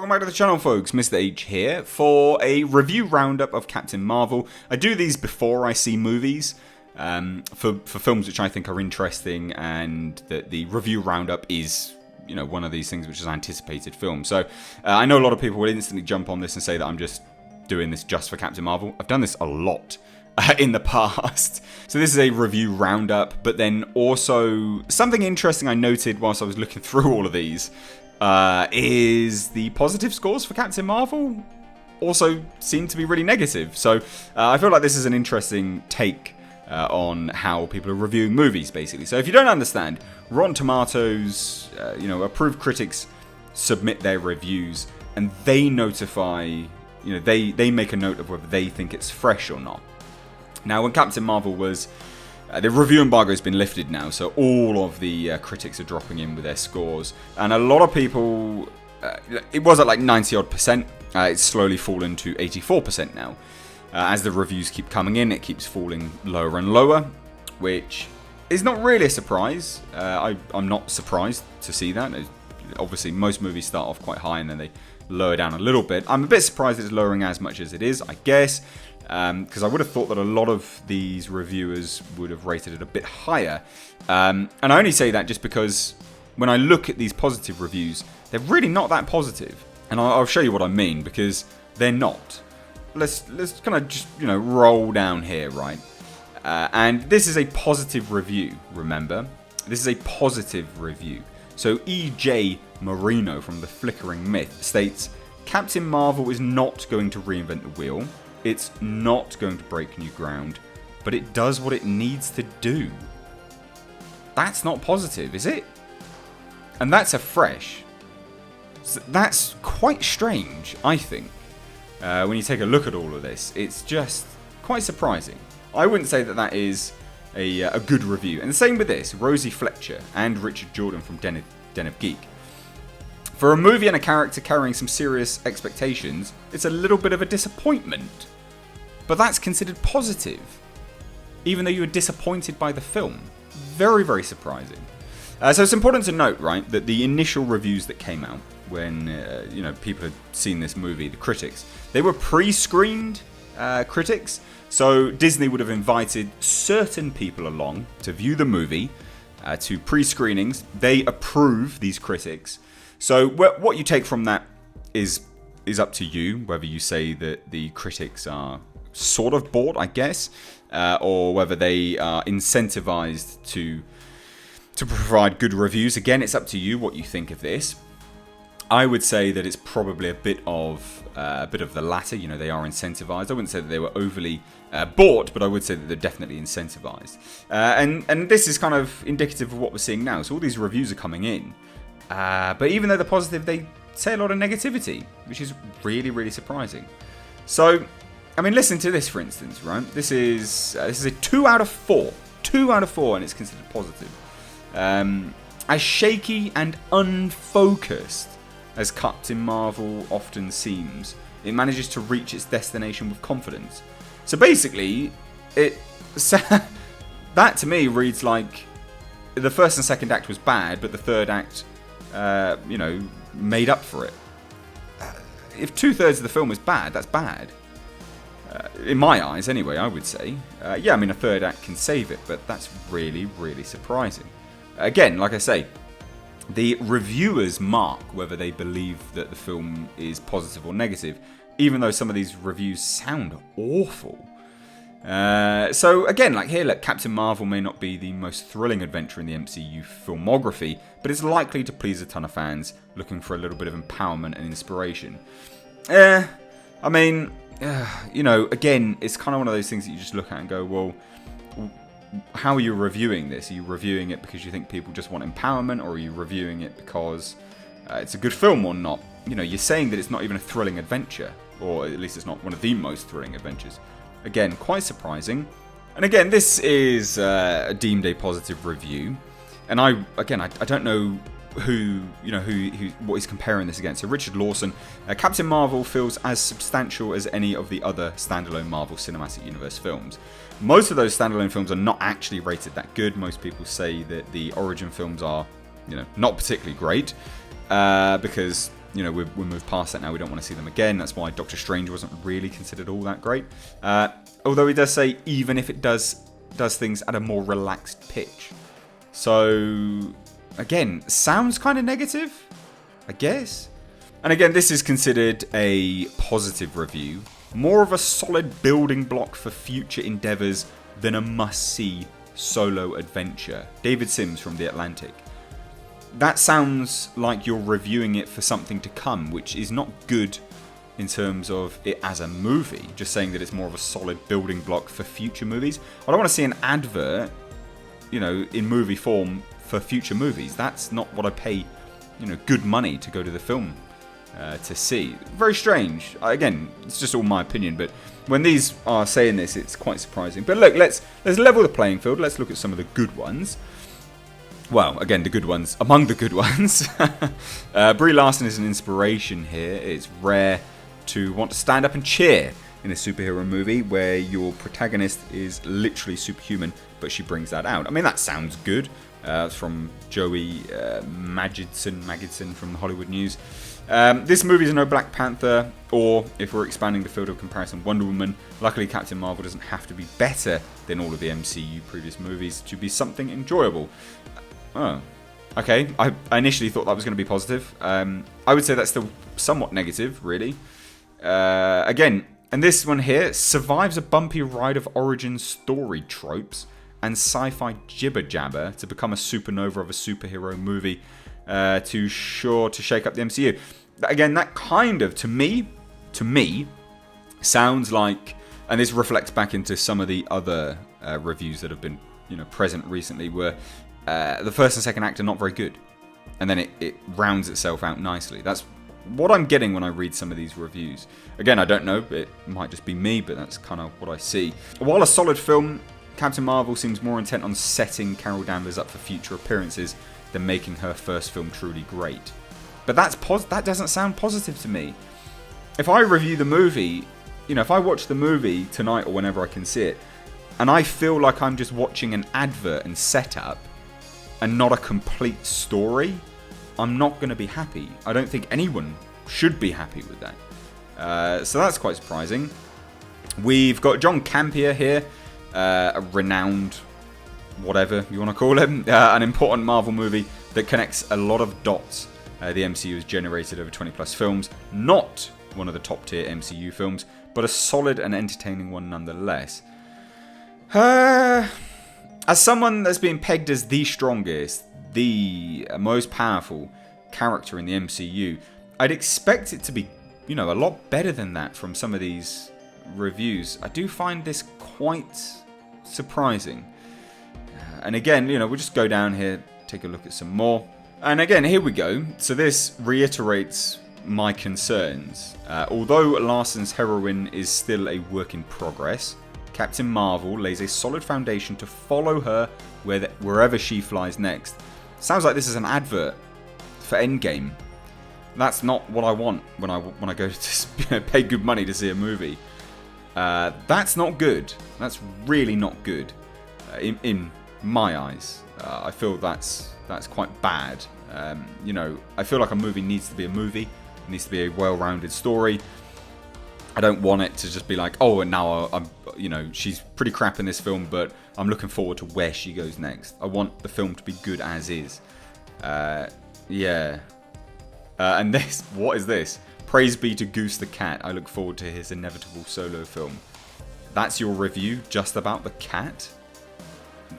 welcome back to the channel, folks. Mr. H here for a review roundup of Captain Marvel. I do these before I see movies, for films which I think are interesting, and that the review roundup is, you know, one of these things which is anticipated film. So I know a lot of people will instantly jump on this and say that I'm just doing this just for Captain Marvel. I've done this a lot in the past. So this is a review roundup, but then also something interesting I noted whilst I was looking through all of these is the positive scores for Captain Marvel also seem to be really negative. So I feel like this is an interesting take on how people are reviewing movies, basically. So if you don't understand, Rotten Tomatoes, approved critics submit their reviews, and they notify, they make a note of whether they think it's fresh or not. Now, when Captain Marvel was, the review embargo has been lifted now, so all of the critics are dropping in with their scores, and a lot of people, it was at like 90-odd%, it's slowly fallen to 84% now. As the reviews keep coming in, it keeps falling lower and lower, which is not really a surprise. I'm not surprised to see that. Obviously, most movies start off quite high and then they lower down a little bit. I'm a bit surprised it's lowering as much as it is, I guess, because I would have thought that a lot of these reviewers would have rated it a bit higher. And I only say that just because when I look at these positive reviews, they're really not that positive. And I'll show you what I mean, because they're not. Let's kind of just, roll down here, right? And this is a positive review, remember? This is a positive review. So E.J. Marino from The Flickering Myth states, Captain Marvel is not going to reinvent the wheel. It's not going to break new ground, but it does what it needs to do. That's not positive, is it? And that's a fresh. So that's quite strange, I think. When you take a look at all of this, it's just quite surprising. I wouldn't say that that is a good review. And the same with this, Rosie Fletcher and Richard Jordan from Den of Geek. For a movie and a character carrying some serious expectations, it's a little bit of a disappointment. But that's considered positive, even though you were disappointed by the film. Very, very surprising. So it's important to note, right, that the initial reviews that came out when people had seen this movie, the critics, they were pre-screened critics. So Disney would have invited certain people along to view the movie to pre-screenings. They approve these critics. So what you take from that is up to you, whether you say that the critics are sort of bought, I guess, or whether they are incentivized to provide good reviews. Again, it's up to you what you think of this. I would say that it's probably a bit of the latter. They are incentivized. I wouldn't say that they were overly bought, but I would say that they're definitely incentivized. And this is kind of indicative of what we're seeing now. So all these reviews are coming in, but even though they're positive, they say a lot of negativity, which is really, really surprising. So, I mean, listen to this, for instance, right? This is a 2 out of 4. 2 out of 4, and it's considered positive. As shaky and unfocused as Captain Marvel often seems, it manages to reach its destination with confidence. So basically, that to me reads like the first and second act was bad, but the third act, made up for it. If 2/3 of the film is bad, that's bad. In my eyes, anyway, I would say. A third act can save it, but that's really, really surprising. Again, like I say, the reviewers mark whether they believe that the film is positive or negative, even though some of these reviews sound awful. So again, like here, look, Captain Marvel may not be the most thrilling adventure in the MCU filmography, but it's likely to please a ton of fans looking for a little bit of empowerment and inspiration. Again, it's kind of one of those things that you just look at and go, well, how are you reviewing this? Are you reviewing it because you think people just want empowerment, or are you reviewing it because it's a good film or not? You're saying that it's not even a thrilling adventure, or at least it's not one of the most thrilling adventures. Again, quite surprising. And again, this is deemed a positive review. And I don't know what he's comparing this against. So Richard Lawson, Captain Marvel feels as substantial as any of the other standalone Marvel Cinematic Universe films. Most of those standalone films are not actually rated that good. Most people say that the origin films are, not particularly great, because we're moved past that now. We don't want to see them again. That's why Doctor Strange wasn't really considered all that great. Although he does say even if it does things at a more relaxed pitch. So again, sounds kind of negative, I guess. And again, this is considered a positive review. More of a solid building block for future endeavours than a must-see solo adventure. David Sims from The Atlantic. That sounds like you're reviewing it for something to come, which is not good in terms of it as a movie. Just saying that it's more of a solid building block for future movies. I don't want to see an advert, in movie form for future movies. That's not what I pay, good money to go to the film to see. Very strange. Again, it's just all my opinion, but when these are saying this, it's quite surprising. But look, let's level the playing field. Let's look at some of the good ones. Well, again, the good ones. Among the good ones. Brie Larson is an inspiration here. It's rare to want to stand up and cheer in a superhero movie where your protagonist is literally superhuman, but she brings that out. I mean, that sounds good. It's from Joey Magidson from the Hollywood News. This movie is no Black Panther, or, if we're expanding the field of comparison, Wonder Woman. Luckily, Captain Marvel doesn't have to be better than all of the MCU previous movies to be something enjoyable. Oh, okay. I initially thought that was going to be positive. I would say that's still somewhat negative, really. Again, and this one here survives a bumpy ride of origin story tropes and sci-fi jibber-jabber to become a supernova of a superhero movie to shake up the MCU. Again, that kind of, to me, sounds like, and this reflects back into some of the other reviews that have been present recently, where the first and second act are not very good, and then it rounds itself out nicely. That's what I'm getting when I read some of these reviews. Again, I don't know, it might just be me, but that's kind of what I see. While a solid film, Captain Marvel seems more intent on setting Carol Danvers up for future appearances than making her first film truly great. But that doesn't sound positive to me. If I review the movie, if I watch the movie tonight or whenever I can see it, and I feel like I'm just watching an advert and setup, and not a complete story, I'm not going to be happy. I don't think anyone should be happy with that. So that's quite surprising. We've got John Campier here, a renowned, whatever you want to call him, an important Marvel movie that connects a lot of dots the MCU has generated over 20 plus films. Not one of the top tier MCU films, but a solid and entertaining one nonetheless. As someone that's been pegged as the strongest, the most powerful character in the MCU, I'd expect it to be, a lot better than that from some of these reviews. I do find this quite surprising. And again, we'll just go down here, take a look at some more. And again, here we go. So this reiterates my concerns. Although Larson's heroine is still a work in progress, Captain Marvel lays a solid foundation to follow her wherever she flies next. Sounds like this is an advert for Endgame. That's not what I want when I go to pay good money to see a movie. That's not good. That's really not good in my eyes. I feel that's quite bad. I feel like a movie needs to be a movie. It needs to be a well-rounded story. I don't want it to just be like, oh, and now she's pretty crap in this film, but I'm looking forward to where she goes next. I want the film to be good as is. Yeah. And this, what is this? Praise be to Goose the Cat. I look forward to his inevitable solo film. That's your review just about the cat?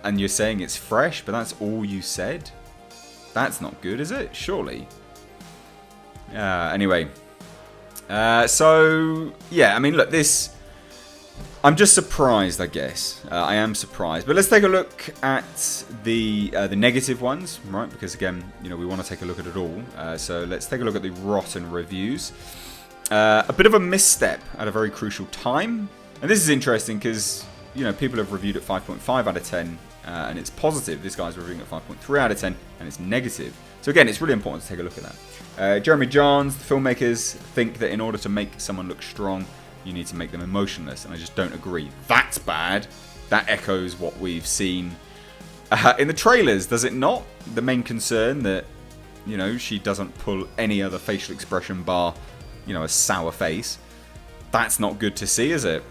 And you're saying it's fresh, but that's all you said? That's not good, is it? Surely. Anyway. So, yeah, I mean, look, this... I'm just surprised, I guess. I am surprised. But let's take a look at the negative ones, right? Because, again, we want to take a look at it all. So let's take a look at the rotten reviews. A bit of a misstep at a very crucial time. And this is interesting because, people have reviewed it 5.5 out of 10. And it's positive. This guy's reviewing it 5.3 out of 10. And it's negative. So, again, it's really important to take a look at that. Jeremy Johns, the filmmakers, think that in order to make someone look strong, you need to make them emotionless, and I just don't agree. That's bad. That echoes what we've seen in the trailers, does it not? The main concern that, You know, she doesn't pull any other facial expression bar, you know, a sour face. That's not good to see, is it?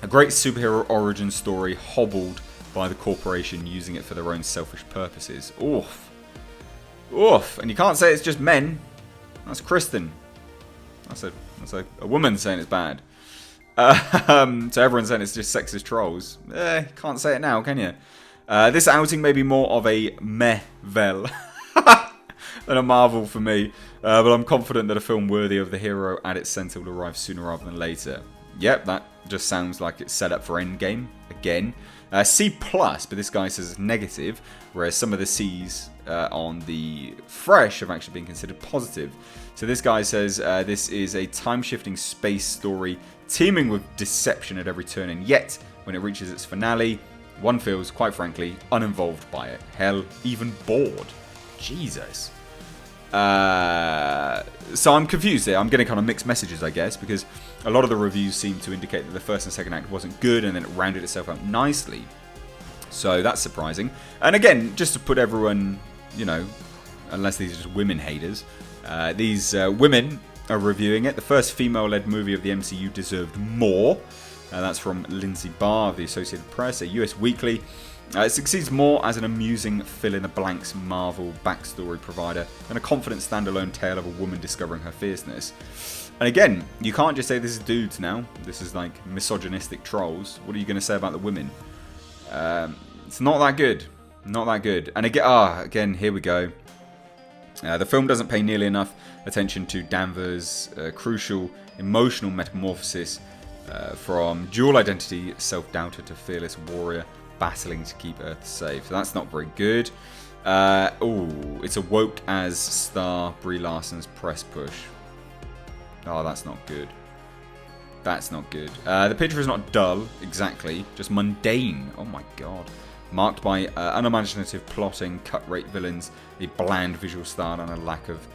A great superhero origin story hobbled by the corporation using it for their own selfish purposes. Oof. Oof. And you can't say it's just men. That's Kristen. That's a woman saying it's bad. So everyone's saying it's just sexist trolls. Can't say it now, can you? This outing may be more of a meh-vel than a Marvel for me. But I'm confident that a film worthy of the hero at its centre will arrive sooner rather than later. Yep, that just sounds like it's set up for Endgame again. C+, but this guy says it's negative, whereas some of the C's on the Fresh have actually been considered positive. So this guy says this is a time-shifting space story teeming with deception at every turn, and yet, when it reaches its finale, one feels, quite frankly, uninvolved by it. Hell, even bored. Jesus. So I'm confused there. I'm getting kind of mixed messages, I guess, because a lot of the reviews seem to indicate that the first and second act wasn't good, and then it rounded itself out nicely. So that's surprising. And again, just to put everyone, you know, unless these are just women haters, these women are reviewing it. The first female-led movie of the MCU deserved more. That's from Lindsay Barr of the Associated Press, a US weekly. It succeeds more as an amusing fill-in-the-blanks Marvel backstory provider than a confident standalone tale of a woman discovering her fierceness. And again, you can't just say this is dudes now. This is like misogynistic trolls. What are you going to say about the women? It's not that good. Not that good. And again, here we go. The film doesn't pay nearly enough attention to Danvers' crucial emotional metamorphosis from dual identity self-doubter to fearless warrior battling to keep Earth safe. So that's not very good. It's a woke as star Brie Larson's press push. Oh, that's not good. That's not good. The picture is not dull, exactly, just mundane. Oh my god. Marked by unimaginative plotting, cut-rate villains, a bland visual style, and a lack of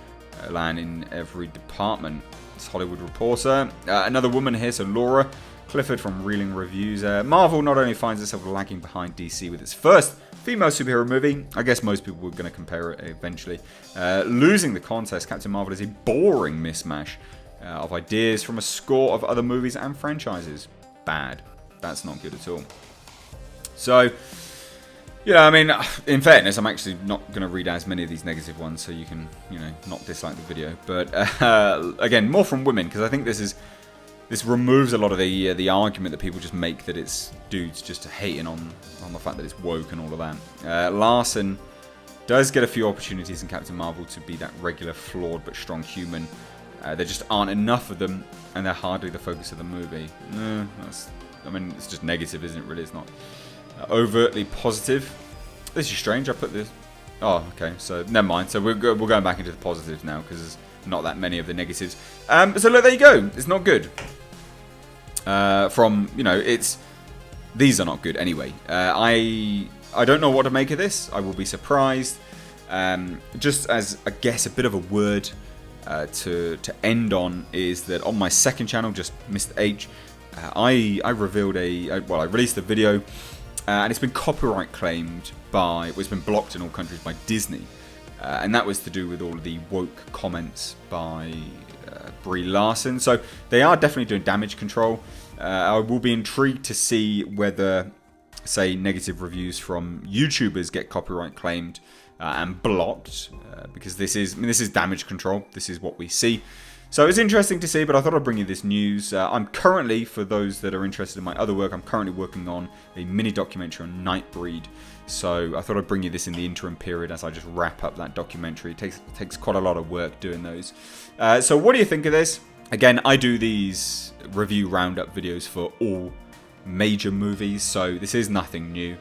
elan in every department. It's Hollywood Reporter. Another woman here, so Laura Clifford from Reeling Reviews. Marvel not only finds itself lagging behind DC with its first female superhero movie, I guess most people were going to compare it eventually, losing the contest. Captain Marvel is a boring mismatch of ideas from a score of other movies and franchises. Bad. That's not good at all. So, yeah, I mean, in fairness, I'm actually not going to read as many of these negative ones, so you can, you know, not dislike the video. But again, more from women, because I think this removes a lot of the argument that people just make that it's dudes just hating on the fact that it's woke and all of that. Larson does get a few opportunities in Captain Marvel to be that regular, flawed but strong human. There just aren't enough of them, and they're hardly the focus of the movie. It's just negative, isn't it? Really, it's not overtly positive. This is strange. I put this. Oh, okay. So never mind. So we're going back into the positives now because there's not that many of the negatives. So look, there you go. It's not good. These are not good anyway. I don't know what to make of this. I will be surprised. Just as I guess a bit of a word to end on is that on my second channel, just Mr. H, I released a video. And it's been copyright claimed it's been blocked in all countries by Disney. And that was to do with all of the woke comments by Brie Larson. So they are definitely doing damage control. I will be intrigued to see whether, say, negative reviews from YouTubers get copyright claimed and blocked. Because this is damage control. This is what we see. So it's interesting to see, but I thought I'd bring you this news. I'm currently, for those that are interested in my other work, I'm currently working on a mini documentary on Nightbreed. So I thought I'd bring you this in the interim period as I just wrap up that documentary. It takes quite a lot of work doing those. So what do you think of this? Again, I do these review roundup videos for all major movies, so this is nothing new.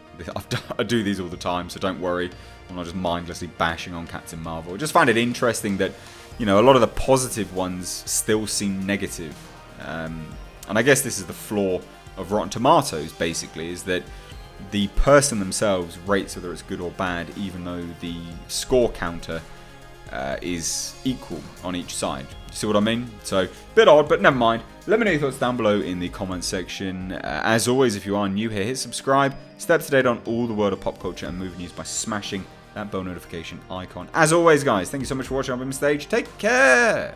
I do these all the time, so don't worry. I'm not just mindlessly bashing on Captain Marvel. I just find it interesting that, you know, a lot of the positive ones still seem negative. And I guess this is the flaw of Rotten Tomatoes, basically, is that the person themselves rates whether it's good or bad, even though the score counter is equal on each side. You see what I mean? So, bit odd, but never mind. Let me know your thoughts down below in the comments section. As always, if you are new here, hit subscribe. Stay up to date on all the world of pop culture and movie news by smashing that bell notification icon. As always, guys, thank you so much for watching. I've been Mr. H. Take care.